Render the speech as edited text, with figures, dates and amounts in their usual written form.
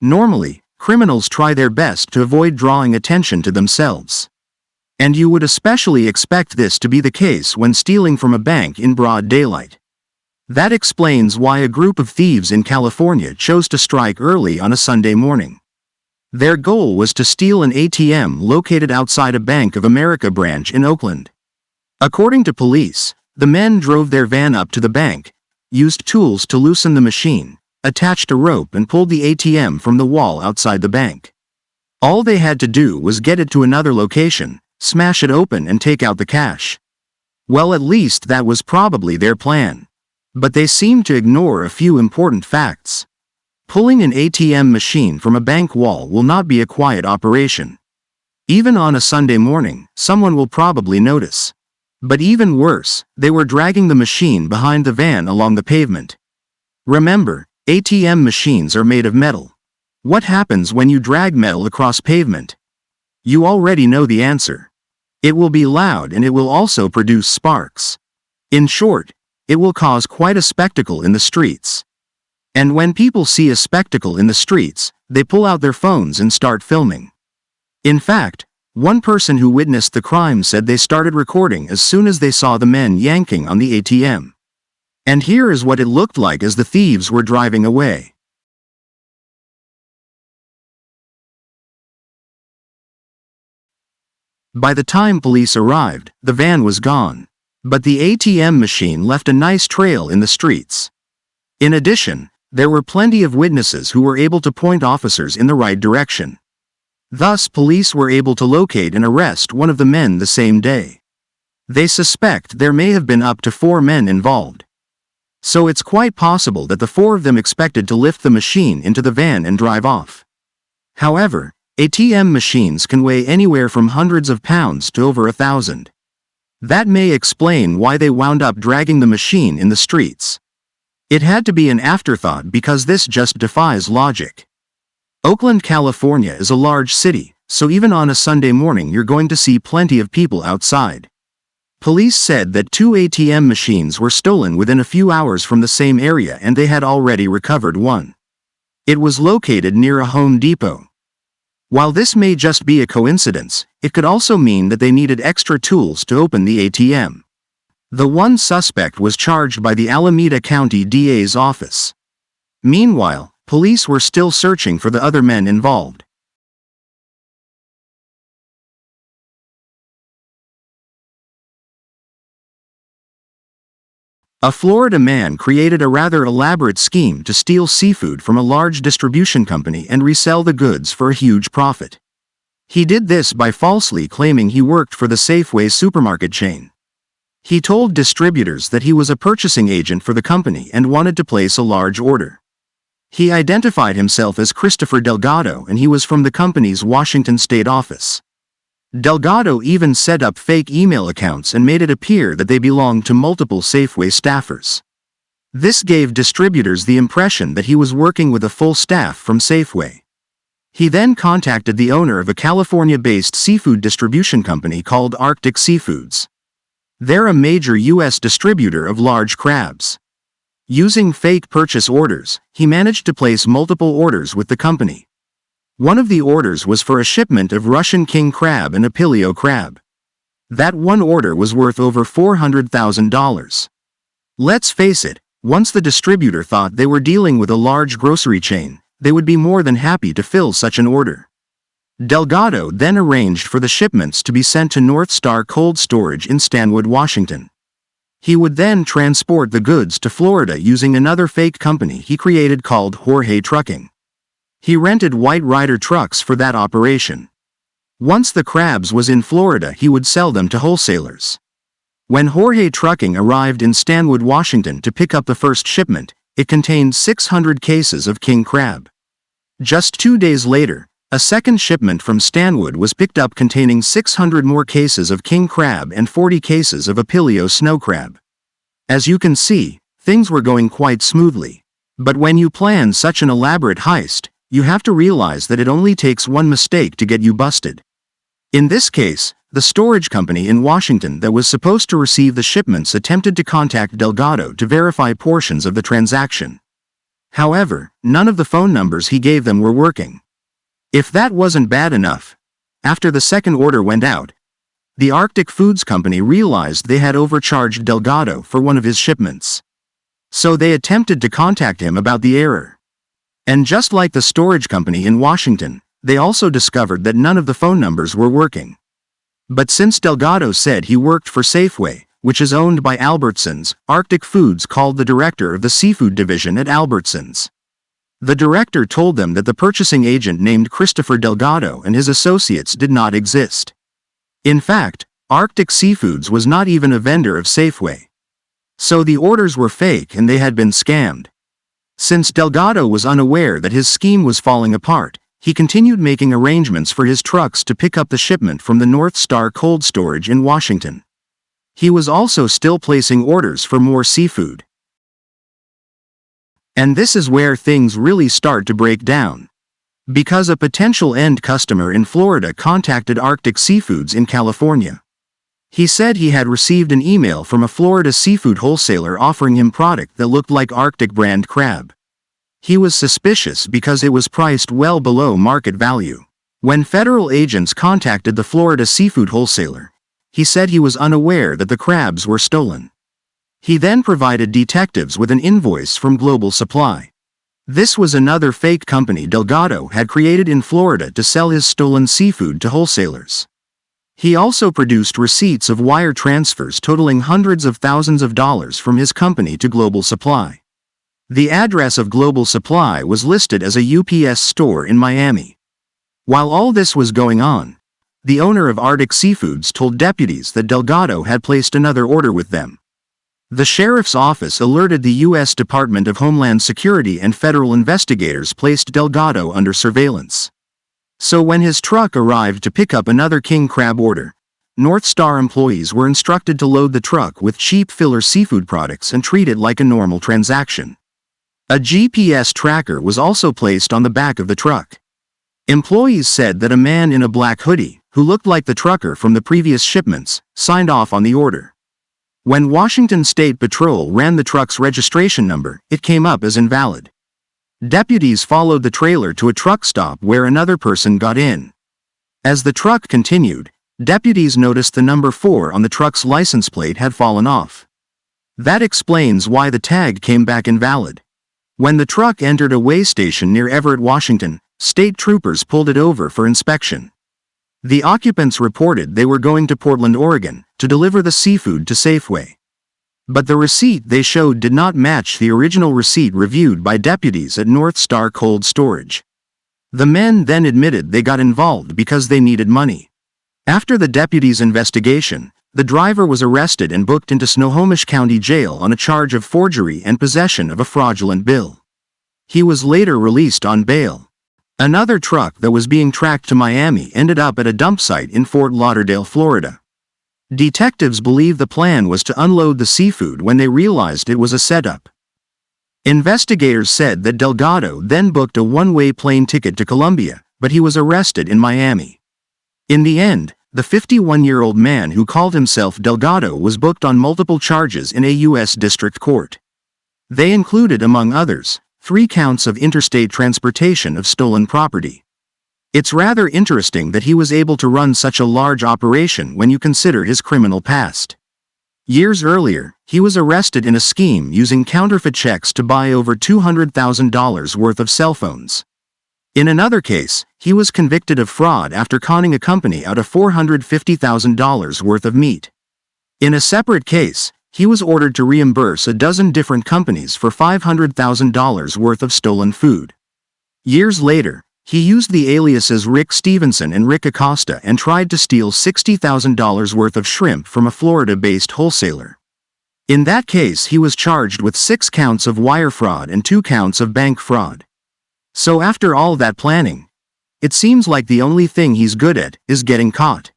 Normally, criminals try their best to avoid drawing attention to themselves. And you would especially expect this to be the case when stealing from a bank in broad daylight. That explains why a group of thieves in California chose to strike early on a Sunday morning. Their goal was to steal an ATM located outside a Bank of America branch in Oakland. According to police, the men drove their van up to the bank, used tools to loosen the machine, attached a rope and pulled the ATM from the wall outside the bank. All they had to do was get it to another location, smash it open and take out the cash. Well, at least that was probably their plan. But they seemed to ignore a few important facts. Pulling an ATM machine from a bank wall will not be a quiet operation. Even on a Sunday morning, someone will probably notice. But even worse, they were dragging the machine behind the van along the pavement. Remember, ATM machines are made of metal. What happens when you drag metal across pavement? You already know the answer. It will be loud and it will also produce sparks. In short, it will cause quite a spectacle in the streets. And when people see a spectacle in the streets, they pull out their phones and start filming. In fact, one person who witnessed the crime said they started recording as soon as they saw the men yanking on the ATM. And here is what it looked like as the thieves were driving away. By the time police arrived, the van was gone. But the ATM machine left a nice trail in the streets. In addition, there were plenty of witnesses who were able to point officers in the right direction. Thus, police were able to locate and arrest one of the men the same day. They suspect there may have been up to 4 men involved. So it's quite possible that the 4 of them expected to lift the machine into the van and drive off. However, ATM machines can weigh anywhere from hundreds of pounds to over 1,000. That may explain why they wound up dragging the machine in the streets. It had to be an afterthought because this just defies logic. Oakland, California is a large city, so even on a Sunday morning you're going to see plenty of people outside. Police said that 2 ATM machines were stolen within a few hours from the same area and they had already recovered one. It was located near a Home Depot. While this may just be a coincidence, it could also mean that they needed extra tools to open the ATM. The one suspect was charged by the Alameda County DA's office. Meanwhile, police were still searching for the other men involved. A Florida man created a rather elaborate scheme to steal seafood from a large distribution company and resell the goods for a huge profit. He did this by falsely claiming he worked for the Safeway supermarket chain. He told distributors that he was a purchasing agent for the company and wanted to place a large order. He identified himself as Christopher Delgado and he was from the company's Washington state office. Delgado even set up fake email accounts and made it appear that they belonged to multiple Safeway staffers. This gave distributors the impression that he was working with a full staff from Safeway. He then contacted the owner of a California-based seafood distribution company called Arctic Seafoods. They're a major U.S. distributor of large crabs. Using fake purchase orders, he managed to place multiple orders with the company. One of the orders was for a shipment of Russian king crab and Apilio crab. That one order was worth over $400,000. Let's face it, once the distributor thought they were dealing with a large grocery chain, they would be more than happy to fill such an order. Delgado then arranged for the shipments to be sent to North Star Cold Storage in Stanwood, Washington. He would then transport the goods to Florida using another fake company he created called Jorge Trucking. He rented White Rider trucks for that operation. Once the crabs was in Florida, he would sell them to wholesalers. When Jorge Trucking arrived in Stanwood, Washington to pick up the first shipment, it contained 600 cases of king crab. Just 2 days later, a second shipment from Stanwood was picked up containing 600 more cases of king crab and 40 cases of Apilio snow crab. As you can see, things were going quite smoothly. But when you plan such an elaborate heist, you have to realize that it only takes one mistake to get you busted. In this case, the storage company in Washington that was supposed to receive the shipments attempted to contact Delgado to verify portions of the transaction. However, none of the phone numbers he gave them were working. If that wasn't bad enough, after the second order went out, the Arctic Foods Company realized they had overcharged Delgado for one of his shipments. So they attempted to contact him about the error. And just like the storage company in Washington, they also discovered that none of the phone numbers were working. But since Delgado said he worked for Safeway, which is owned by Albertsons, Arctic Foods called the director of the seafood division at Albertsons. The director told them that the purchasing agent named Christopher Delgado and his associates did not exist. In fact, Arctic Seafoods was not even a vendor of Safeway. So the orders were fake and they had been scammed. Since Delgado was unaware that his scheme was falling apart, he continued making arrangements for his trucks to pick up the shipment from the North Star cold storage in Washington. He was also still placing orders for more seafood. And this is where things really start to break down. Because a potential end customer in Florida contacted Arctic Seafoods in California. He said he had received an email from a Florida seafood wholesaler offering him product that looked like Arctic brand crab. He was suspicious because it was priced well below market value. When federal agents contacted the Florida seafood wholesaler, he said he was unaware that the crabs were stolen. He then provided detectives with an invoice from Global Supply. This was another fake company Delgado had created in Florida to sell his stolen seafood to wholesalers. He also produced receipts of wire transfers totaling hundreds of thousands of dollars from his company to Global Supply. The address of Global Supply was listed as a UPS store in Miami. While all this was going on, the owner of Arctic Seafoods told deputies that Delgado had placed another order with them. The sheriff's office alerted the U.S. Department of Homeland Security and federal investigators placed Delgado under surveillance. So when his truck arrived to pick up another king crab order, North Star employees were instructed to load the truck with cheap filler seafood products and treat it like a normal transaction. A GPS tracker was also placed on the back of the truck. Employees said that a man in a black hoodie, who looked like the trucker from the previous shipments, signed off on the order. When Washington State Patrol ran the truck's registration number, it came up as invalid. Deputies followed the trailer to a truck stop where another person got in. As the truck continued, deputies noticed the number 4 on the truck's license plate had fallen off. That explains why the tag came back invalid. When the truck entered a weigh station near Everett, Washington, state troopers pulled it over for inspection. The occupants reported they were going to Portland, Oregon, to deliver the seafood to Safeway. But the receipt they showed did not match the original receipt reviewed by deputies at North Star Cold Storage. The men then admitted they got involved because they needed money. After the deputies' investigation, the driver was arrested and booked into Snohomish County Jail on a charge of forgery and possession of a fraudulent bill. He was later released on bail. Another truck that was being tracked to Miami ended up at a dump site in Fort Lauderdale, Florida. Detectives believe the plan was to unload the seafood when they realized it was a setup. Investigators said that Delgado then booked a one-way plane ticket to Colombia, but he was arrested in Miami. In the end, the 51-year-old man who called himself Delgado was booked on multiple charges in a U.S. district court. They included, among others, 3 counts of interstate transportation of stolen property. It's rather interesting that he was able to run such a large operation when you consider his criminal past. Years earlier, he was arrested in a scheme using counterfeit checks to buy over $200,000 worth of cell phones. In another case, he was convicted of fraud after conning a company out of $450,000 worth of meat. In a separate case, he was ordered to reimburse a dozen different companies for $500,000 worth of stolen food. Years later, he used the aliases Rick Stevenson and Rick Acosta and tried to steal $60,000 worth of shrimp from a Florida-based wholesaler. In that case, he was charged with 6 counts of wire fraud and 2 counts of bank fraud. So after all that planning, it seems like the only thing he's good at is getting caught.